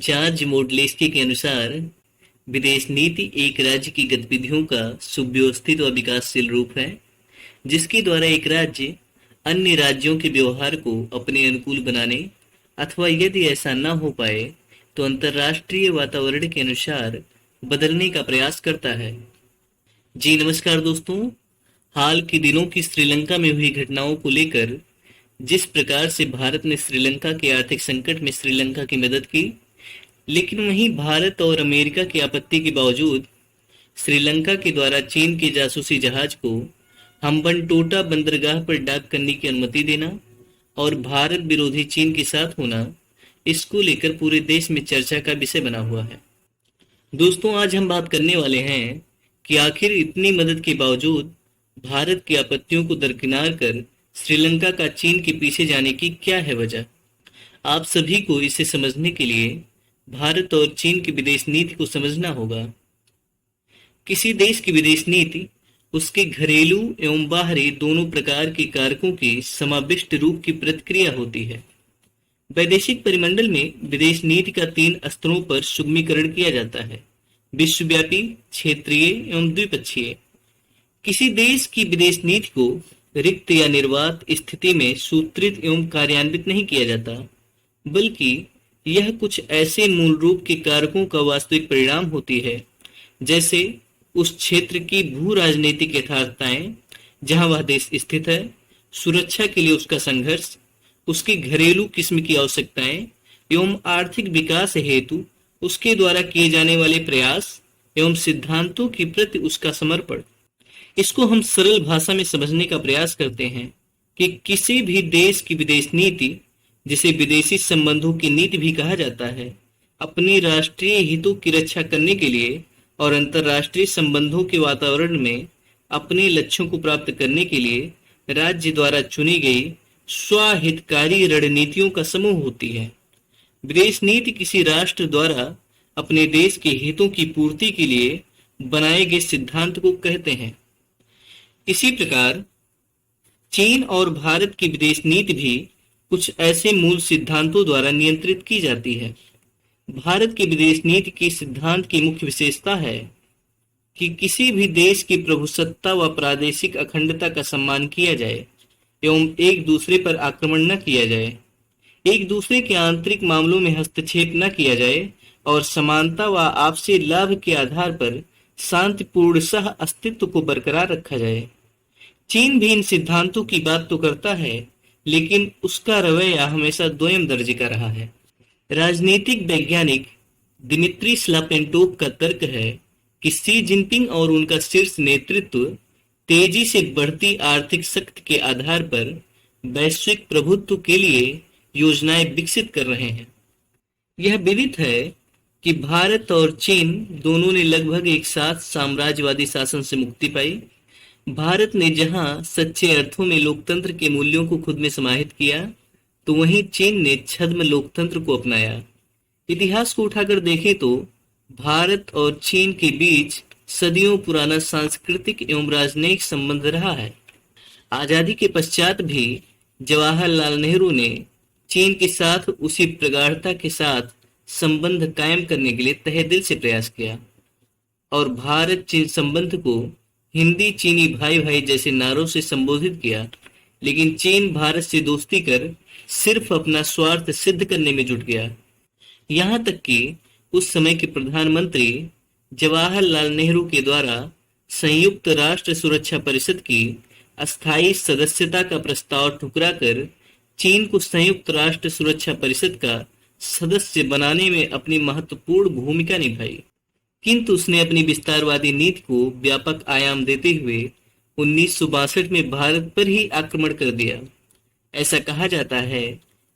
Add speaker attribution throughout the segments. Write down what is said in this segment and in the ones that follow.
Speaker 1: George मोडलेस्की के अनुसार विदेश नीति एक राज्य की गतिविधियों का सुव्यवस्थित और विकासशील रूप है, जिसके द्वारा एक राज्य अन्य राज्यों के व्यवहार को अपने अनुकूल बनाने अथवा यदि ऐसा न हो पाए तो अंतर्राष्ट्रीय वातावरण के अनुसार बदलने का प्रयास करता है। जी नमस्कार दोस्तों, हाल के दिनों की श्रीलंका में हुई घटनाओं को लेकर जिस प्रकार से भारत ने श्रीलंका के आर्थिक संकट में श्रीलंका की मदद की, लेकिन वहीं भारत और अमेरिका की आपत्ति के बावजूद श्रीलंका के द्वारा चीन के जासूसी जहाज को हम्बनटोटा बंदरगाह पर डॉक करने की अनुमति देना और भारत विरोधी चीन के साथ होना, इसको लेकर पूरे देश में चर्चा का विषय बना हुआ है। दोस्तों, आज हम बात करने वाले हैं कि आखिर इतनी मदद के बावजूद भारत की आपत्तियों को दरकिनार कर श्रीलंका का चीन के पीछे जाने की क्या है वजह। आप सभी को इसे समझने के लिए भारत और चीन की विदेश नीति को समझना होगा। किसी देश की विदेश नीति उसके घरेलू एवं बाहरी दोनों प्रकार के कारकों के समाविष्ट रूप की प्रतिक्रिया होती है। वैदेशिक परिमंडल में विदेश नीति का 3 स्तरों पर सुगमीकरण किया जाता है: विश्वव्यापी, क्षेत्रीय एवं द्विपक्षीय। किसी देश की विदेश नीति को रिक्त या निर्वात स्थिति में सूत्रित एवं कार्यान्वित नहीं किया जाता, बल्कि यह कुछ ऐसे मूल रूप के कारकों का वास्तविक परिणाम होती है, जैसे उस क्षेत्र की भू राजनीतिक यथार्थताएं जहां वह देश स्थित है, सुरक्षा के लिए उसका संघर्ष, उसकी घरेलू किस्म की आवश्यकताएं एवं आर्थिक विकास हेतु उसके द्वारा किए जाने वाले प्रयास एवं सिद्धांतों के प्रति उसका समर्पण। इसको हम सरल भाषा में समझने का प्रयास करते हैं कि किसी भी देश की विदेश नीति, जिसे विदेशी संबंधों की नीति भी कहा जाता है, अपनी राष्ट्रीय हितों की रक्षा करने के लिए और अंतर्राष्ट्रीय संबंधों के वातावरण में अपने लक्ष्यों को प्राप्त करने के लिए राज्य द्वारा चुनी गई स्वहितकारी रणनीतियों का समूह होती है। विदेश नीति किसी राष्ट्र द्वारा अपने देश के हितों की पूर्ति के लिए बनाए गए सिद्धांत को कहते हैं। इसी प्रकार चीन और भारत की विदेश नीति भी कुछ ऐसे मूल सिद्धांतों द्वारा नियंत्रित की जाती है। भारत की विदेश नीति की सिद्धांत की मुख्य विशेषता है कि किसी भी देश की प्रभुसत्ता व प्रादेशिक अखंडता का सम्मान किया जाए एवं एक दूसरे पर आक्रमण न किया जाए, एक दूसरे के आंतरिक मामलों में हस्तक्षेप न किया जाए और समानता व आपसी लाभ के आधार पर शांतिपूर्ण सह अस्तित्व को बरकरार रखा जाए। चीन भी इन सिद्धांतों की बात तो करता है, लेकिन उसका रवैया हमेशा द्वयम दर्जे का रहा है। राजनीतिक वैज्ञानिक दिमित्री स्लापेंटोव का तर्क है कि शी जिनपिंग और उनका शीर्ष नेतृत्व तेजी से बढ़ती आर्थिक शक्ति के आधार पर वैश्विक प्रभुत्व के लिए योजनाएं विकसित कर रहे हैं। यह विदित है कि भारत और चीन दोनों ने लगभग एक साथ साम्राज्यवादी शासन से मुक्ति पाई। भारत ने जहां सच्चे अर्थों में लोकतंत्र के मूल्यों को खुद में समाहित किया, तो वहीं चीन ने छद्म लोकतंत्र को अपनाया। इतिहास को उठाकर देखें तो भारत और चीन के बीच सदियों पुराना सांस्कृतिक एवं राजनयिक संबंध रहा है। आजादी के पश्चात भी जवाहरलाल नेहरू ने चीन के साथ उसी प्रगाढ़ता के साथ संबंध कायम करने के लिए तहे दिल से प्रयास किया और भारत चीन संबंध को हिंदी चीनी भाई भाई जैसे नारों से संबोधित किया। लेकिन चीन भारत से दोस्ती कर सिर्फ अपना स्वार्थ सिद्ध करने में जुट गया। यहाँ तक कि उस समय के प्रधानमंत्री जवाहरलाल नेहरू के द्वारा संयुक्त राष्ट्र सुरक्षा परिषद की अस्थायी सदस्यता का प्रस्ताव ठुकराकर चीन को संयुक्त राष्ट्र सुरक्षा परिषद का सदस्य बनाने में अपनी महत्वपूर्ण भूमिका निभाई, किंतु उसने अपनी विस्तारवादी नीति को व्यापक आयाम देते हुए 1962 में भारत पर ही आक्रमण कर दिया। ऐसा कहा जाता है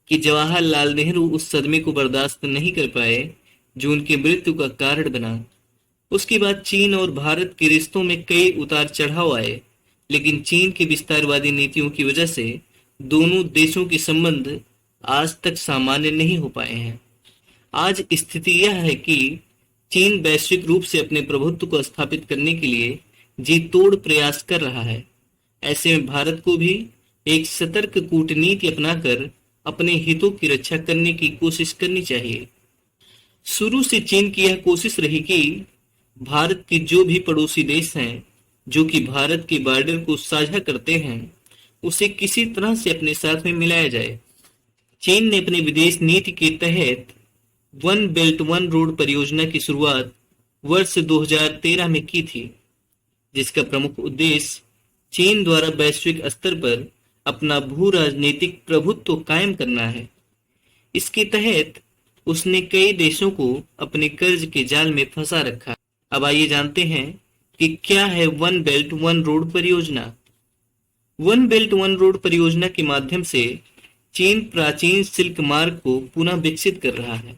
Speaker 1: कि जवाहरलाल नेहरू उस सदमे को बर्दाश्त नहीं कर पाए जो उनकी मृत्यु का कारण बना। उसके बाद चीन और भारत के रिश्तों में कई उतार चढ़ाव आए, लेकिन चीन की विस्तारवादी नीतियों की वजह से दोनों देशों के संबंध आज तक सामान्य नहीं हो पाए हैं। आज स्थिति यह है कि चीन वैश्विक रूप से अपने प्रभुत्व को स्थापित करने के लिए जी तोड़ प्रयास कर रहा है। ऐसे में भारत को भी एक सतर्क कूटनीति अपनाकर अपने हितों की रक्षा करने की कोशिश करनी चाहिए। शुरू से चीन की यह कोशिश रही कि भारत के जो भी पड़ोसी देश हैं, जो कि भारत के बॉर्डर को साझा करते हैं, उसे किसी तरह से अपने साथ में मिलाया जाए। चीन ने अपनी विदेश नीति के तहत वन बेल्ट वन रोड परियोजना की शुरुआत वर्ष 2013 में की थी, जिसका प्रमुख उद्देश्य चीन द्वारा वैश्विक स्तर पर अपना भू राजनीतिक प्रभुत्व कायम करना है। इसके तहत उसने कई देशों को अपने कर्ज के जाल में फंसा रखा। अब आइए जानते हैं कि क्या है वन बेल्ट वन रोड परियोजना। वन बेल्ट वन रोड परियोजना के माध्यम से चीन प्राचीन सिल्क मार्ग को पुनः विकसित कर रहा है।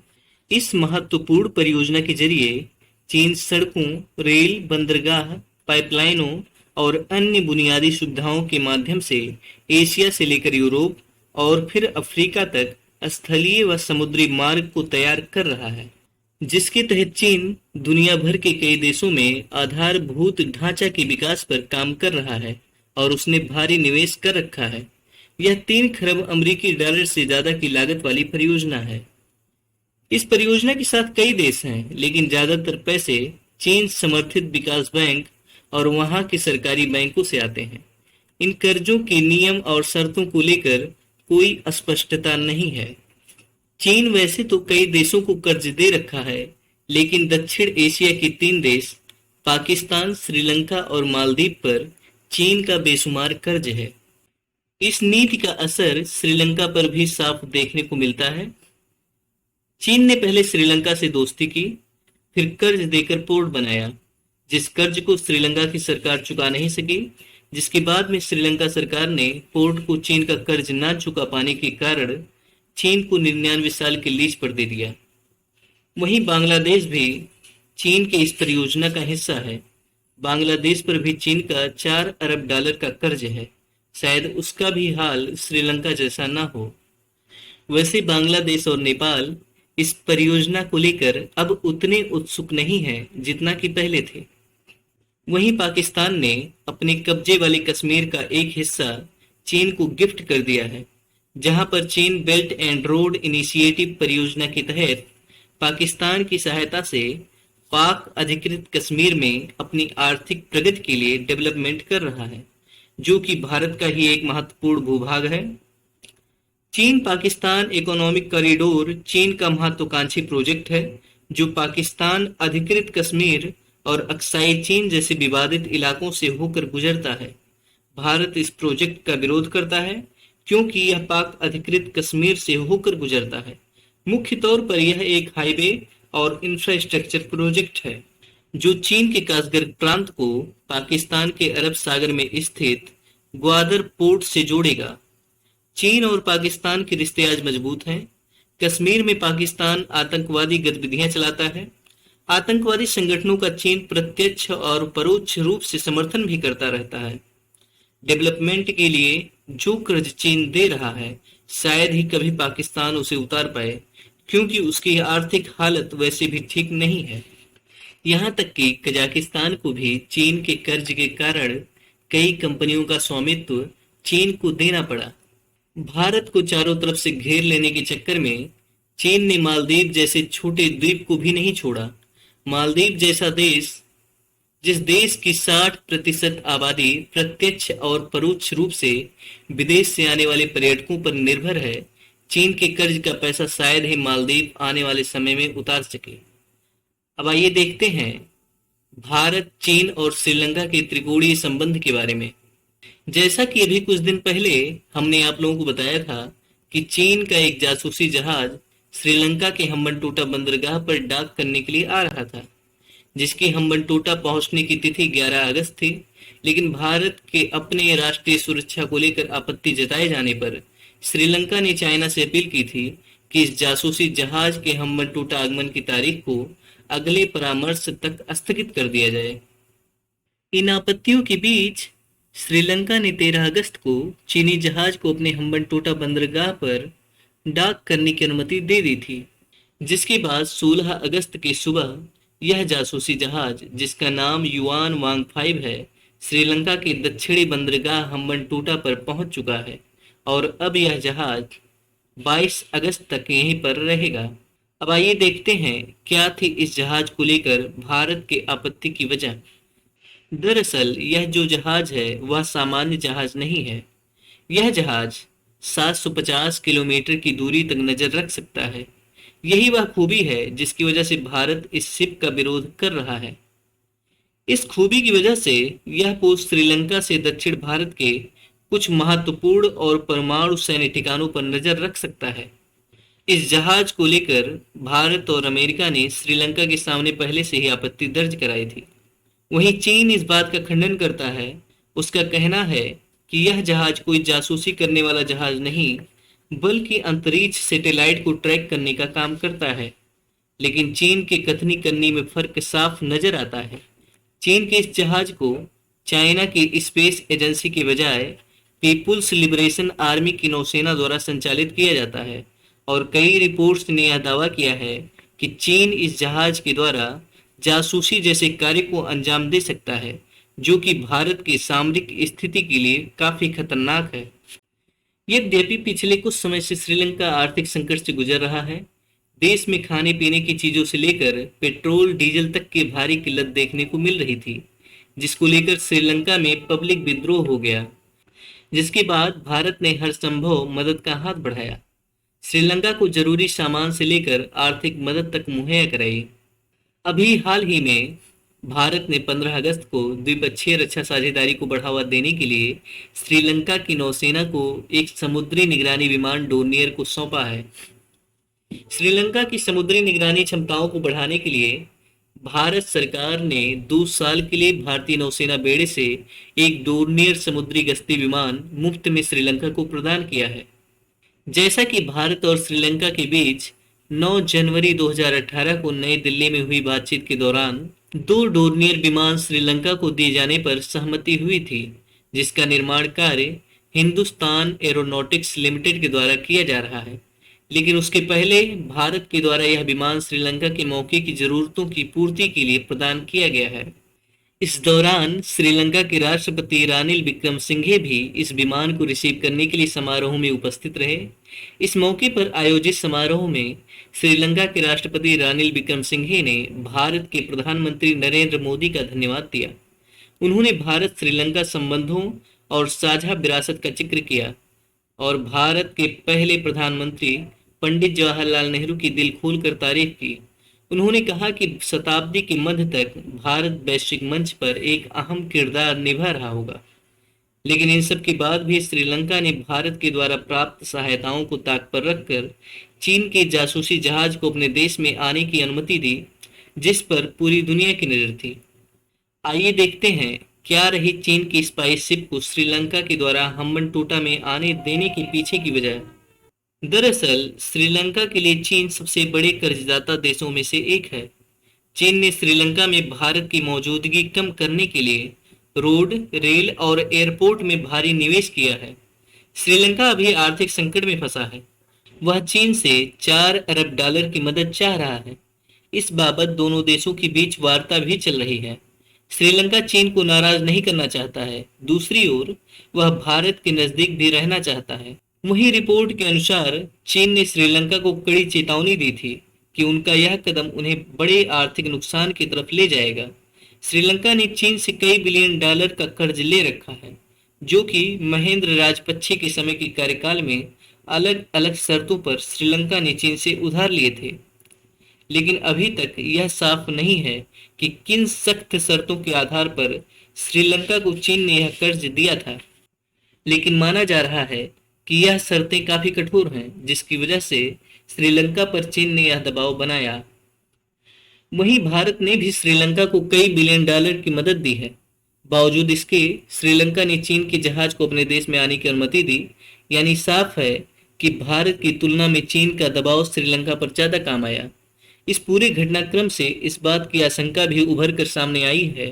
Speaker 1: इस महत्वपूर्ण परियोजना के जरिए चीन सड़कों, रेल, बंदरगाह, पाइपलाइनों और अन्य बुनियादी सुविधाओं के माध्यम से एशिया से लेकर यूरोप और फिर अफ्रीका तक स्थलीय व समुद्री मार्ग को तैयार कर रहा है, जिसके तहत चीन दुनिया भर के कई देशों में आधारभूत ढांचा के विकास पर काम कर रहा है और उसने भारी निवेश कर रखा है। यह 3 खरब अमेरिकी डॉलर से ज्यादा की लागत वाली परियोजना है। इस परियोजना के साथ कई देश हैं, लेकिन ज्यादातर पैसे चीन समर्थित विकास बैंक और वहां के सरकारी बैंकों से आते हैं। इन कर्जों के नियम और शर्तों को लेकर कोई स्पष्टता नहीं है। चीन वैसे तो कई देशों को कर्ज दे रखा है, लेकिन दक्षिण एशिया के 3 देश पाकिस्तान, श्रीलंका और मालदीव पर चीन का बेशुमार कर्ज है। इस नीति का असर श्रीलंका पर भी साफ देखने को मिलता है। चीन ने पहले श्रीलंका से दोस्ती की, फिर कर्ज देकर पोर्ट बनाया, जिस कर्ज को श्रीलंका की सरकार चुका नहीं सकी, जिसके बाद में श्रीलंका सरकार ने पोर्ट को चीन का कर्ज न चुका पाने के कारण चीन को 99 साल के लीज पर दे दिया। वहीं बांग्लादेश भी चीन के इस परियोजना का हिस्सा है। बांग्लादेश पर भी चीन का 4 अरब डॉलर का कर्ज है। शायद उसका भी हाल श्रीलंका जैसा ना हो। वैसे बांग्लादेश और नेपाल इस परियोजना को लेकर अब उतने उत्सुक नहीं हैं जितना कि पहले थे। वहीं पाकिस्तान ने अपने कब्जे वाले कश्मीर का एक हिस्सा चीन को गिफ्ट कर दिया है, जहां पर चीन बेल्ट एंड रोड इनिशिएटिव परियोजना के तहत पाकिस्तान की सहायता से पाक अधिकृत कश्मीर में अपनी आर्थिक प्रगति के लिए डेवलपमेंट कर रहा है, जो कि भारत का ही एक महत्वपूर्ण भूभाग है। चीन पाकिस्तान इकोनॉमिक कॉरिडोर चीन का महत्वाकांक्षी प्रोजेक्ट है, जो पाकिस्तान अधिकृत कश्मीर और अक्साई चीन जैसे विवादित इलाकों से होकर गुजरता है। भारत इस प्रोजेक्ट का विरोध करता है क्योंकि यह पाक अधिकृत कश्मीर से होकर गुजरता है। मुख्य तौर पर यह एक हाईवे और इंफ्रास्ट्रक्चर प्रोजेक्ट है, जो चीन के कासगर प्रांत को पाकिस्तान के अरब सागर में स्थित ग्वादर पोर्ट से जोड़ेगा। चीन और पाकिस्तान के रिश्ते आज मजबूत हैं। कश्मीर में पाकिस्तान आतंकवादी गतिविधियां चलाता है। आतंकवादी संगठनों का चीन प्रत्यक्ष और परोक्ष रूप से समर्थन भी करता रहता है। डेवलपमेंट के लिए जो कर्ज चीन दे रहा है, शायद ही कभी पाकिस्तान उसे उतार पाए, क्योंकि उसकी आर्थिक हालत वैसे भी ठीक नहीं है। यहाँ तक कि कजाकिस्तान को भी चीन के कर्ज के कारण कई कंपनियों का स्वामित्व चीन को देना पड़ा। भारत को चारों तरफ से घेर लेने के चक्कर में चीन ने मालदीव जैसे छोटे द्वीप को भी नहीं छोड़ा। मालदीव जैसा देश, जिस देश की 60% आबादी प्रत्यक्ष और परोक्ष रूप से विदेश से आने वाले पर्यटकों पर निर्भर है, चीन के कर्ज का पैसा शायद ही मालदीव आने वाले समय में उतार सके। अब आइए देखते हैं भारत, चीन और श्रीलंका के त्रिकोणीय संबंध के बारे में। जैसा कि अभी कुछ दिन पहले हमने आप लोगों को बताया था कि चीन का एक जासूसी जहाज श्रीलंका के हम्बनटोटा बंदरगाह पर डाक करने के लिए आ रहा था, जिसकी हम्बनटोटा पहुंचने की तिथि 11 अगस्त थी। लेकिन भारत के अपने राष्ट्रीय सुरक्षा को लेकर आपत्ति जताए जाने पर श्रीलंका ने चाइना से अपील की थी कि इस जासूसी जहाज के हम्बनटोटा आगमन की तारीख को अगले परामर्श तक स्थगित कर दिया जाए। इन आपत्तियों के बीच श्रीलंका ने 13 अगस्त को चीनी जहाज को अपने हम्बनटोटा बंदरगाह पर डाक करने की अनुमति दे दी थी, जिसके बाद 16 अगस्त की सुबह यह जासूसी जहाज, जिसका नाम युआन वांग 5 है, श्रीलंका के दक्षिणी बंदरगाह हम्बनटोटा पर पहुंच चुका है और अब यह जहाज 22 अगस्त तक यहीं पर रहेगा। अब आइए देखते हैं क्या थी इस जहाज को लेकर भारत के आपत्ति की वजह। दरअसल यह जो जहाज है वह सामान्य जहाज नहीं है। यह जहाज 750 किलोमीटर की दूरी तक नजर रख सकता है। यही वह खूबी है जिसकी वजह से भारत इस शिप का विरोध कर रहा है। इस खूबी की वजह से यह पोस्ट श्रीलंका से दक्षिण भारत के कुछ महत्वपूर्ण और परमाणु सैन्य ठिकानों पर नजर रख सकता है। इस जहाज को लेकर भारत और अमेरिका ने श्रीलंका के सामने पहले से ही आपत्ति दर्ज कराई थी। वहीं चीन इस बात का खंडन करता है। उसका कहना है कि यह जहाज कोई जासूसी करने वाला जहाज नहीं, बल्कि अंतरिक्ष सैटेलाइट को ट्रैक करने का काम करता है। लेकिन चीन के कथनी करनी में फर्क साफ नजर आता है। चीन के इस जहाज को चाइना की स्पेस एजेंसी के बजाय पीपुल्स लिबरेशन आर्मी की नौसेना द्वारा संचालित किया जाता है और कई रिपोर्ट्स ने यह दावा किया है कि चीन इस जहाज के द्वारा जासूसी जैसे कार्य को अंजाम दे सकता है, जो कि भारत की सामरिक स्थिति के लिए काफी खतरनाक है। यद्यपि पिछले कुछ समय से श्रीलंका आर्थिक संकट से गुजर रहा है। देश में खाने पीने की चीजों से लेकर पेट्रोल डीजल तक की भारी किल्लत देखने को मिल रही थी, जिसको लेकर श्रीलंका में पब्लिक विद्रोह हो गया, जिसके बाद भारत ने हर संभव मदद का हाथ बढ़ाया। श्रीलंका को जरूरी सामान से लेकर आर्थिक मदद तक मुहैया कराई। अभी हाल ही में भारत ने 15 अगस्त को द्विपक्षीय रक्षा साझेदारी को बढ़ावा देने के लिए श्रीलंका की नौसेना को एक समुद्री निगरानी विमान डोर्नियर को सौंपा है। श्रीलंका की समुद्री निगरानी क्षमताओं को बढ़ाने के लिए भारत सरकार ने 2 साल के लिए भारतीय नौसेना बेड़े से एक डोर्नियर समुद्री गश्ती विमान मुफ्त में श्रीलंका को प्रदान किया है। जैसा कि भारत और श्रीलंका के बीच 9 जनवरी 2018 को नई दिल्ली में हुई बातचीत के दौरान 2 डोर्नियर विमान श्रीलंका को दिए जाने पर सहमति हुई थी, जिसका निर्माण कार्य हिंदुस्तान एरोनॉटिक्स लिमिटेड के द्वारा किया जा रहा है। लेकिन उसके पहले भारत के द्वारा यह विमान श्रीलंका के मौके की जरूरतों की पूर्ति के लिए प्रदान किया गया है। इस दौरान श्रीलंका के राष्ट्रपति रानिल विक्रमसिंघे भी इस विमान को रिसीव करने के लिए समारोह में उपस्थित रहे। इस मौके पर आयोजित समारोह में श्रीलंका के राष्ट्रपति रानिल विक्रमसिंघे ने भारत के प्रधानमंत्री नरेंद्र मोदी का धन्यवाद दिया। उन्होंने भारत श्रीलंका संबंधों और साझा विरासत का जिक्र किया और भारत के पहले प्रधानमंत्री पंडित जवाहरलाल नेहरू की दिल खोलकर तारीफ की। उन्होंने कहा कि शताब्दी के मध्य तक भारत वैश्विक मंच पर एक अहम किरदार निभा रहा होगा। लेकिन इन सब के बाद भी श्रीलंका ने भारत के द्वारा प्राप्त सहायताओं को ताक पर रखकर चीन के जासूसी जहाज को अपने देश में आने की अनुमति दी, जिस पर पूरी दुनिया की नजर थी। आइए देखते हैं क्या रही चीन की स्पाइस शिप को श्रीलंका के द्वारा हम्बनटोटा में आने देने के पीछे की वजह। दरअसल श्रीलंका के लिए चीन सबसे बड़े कर्जदाता देशों में से एक है। चीन ने श्रीलंका में भारत की मौजूदगी कम करने के लिए रोड, रेल और एयरपोर्ट में भारी निवेश किया है। श्रीलंका अभी आर्थिक संकट में फंसा है। वह चीन से 4 अरब डॉलर की मदद चाह रहा है। इस बाबत दोनों देशों के बीच वार्ता भी चल रही है। श्रीलंका चीन को नाराज नहीं करना चाहता है, दूसरी ओर वह भारत के नजदीक भी रहना चाहता है। वहीं रिपोर्ट के अनुसार चीन ने श्रीलंका को कड़ी चेतावनी दी थी कि उनका यह कदम उन्हें बड़े आर्थिक नुकसान की तरफ ले जाएगा। श्रीलंका ने चीन से कई बिलियन डॉलर का कर्ज ले रखा है, जो कि महेंद्र राजपक्षे के समय के कार्यकाल में अलग अलग शर्तों पर श्रीलंका ने चीन से उधार लिए थे। लेकिन अभी तक यह साफ नहीं है कि किन सख्त शर्तों के आधार पर श्रीलंका को चीन ने यह कर्ज दिया था। लेकिन माना जा रहा है कि यह शर्तें काफी कठोर हैं, जिसकी वजह से श्रीलंका पर चीन ने यह दबाव बनाया। वहीं भारत ने भी श्रीलंका को कई बिलियन डॉलर की मदद दी है। बावजूद इसके श्रीलंका ने चीन के जहाज को अपने देश में आने की अनुमति दी। यानी साफ है कि भारत की तुलना में चीन का दबाव श्रीलंका पर ज्यादा काम आया। इस पूरे घटनाक्रम से इस बात की आशंका भी उभर कर सामने आई है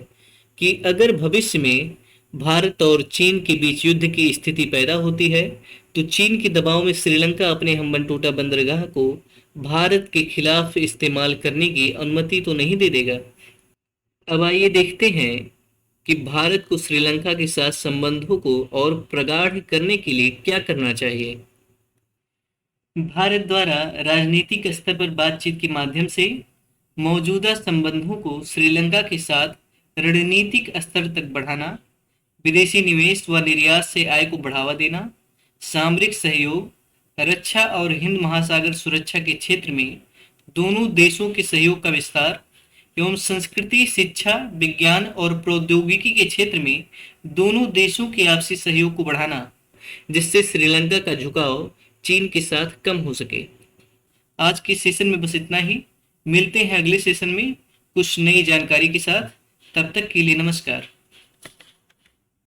Speaker 1: कि अगर भविष्य में भारत और चीन के बीच युद्ध की स्थिति पैदा होती है, तो चीन के दबाव में श्रीलंका अपने हम्बनटोटा बंदरगाह को भारत के खिलाफ इस्तेमाल करने की अनुमति तो नहीं दे देगा। अब आइए देखते हैं कि भारत को श्रीलंका के साथ संबंधों को और प्रगाढ़ करने के लिए क्या करना चाहिए। भारत द्वारा राजनीतिक स्तर पर बातचीत के माध्यम से मौजूदा संबंधों को श्रीलंका के साथ रणनीतिक स्तर तक बढ़ाना, विदेशी निवेश व निर्यात से आय को बढ़ावा देना, सामरिक सहयोग, रक्षा और हिंद महासागर सुरक्षा के क्षेत्र में दोनों देशों के सहयोग का विस्तार एवं संस्कृति, शिक्षा, विज्ञान और प्रौद्योगिकी के क्षेत्र में दोनों देशों के आपसी सहयोग को बढ़ाना, जिससे श्रीलंका का झुकाव चीन के साथ कम हो सके। आज के सेशन में बस इतना ही। मिलते हैं अगले सेशन में कुछ नई जानकारी के साथ। तब तक के लिए नमस्कार।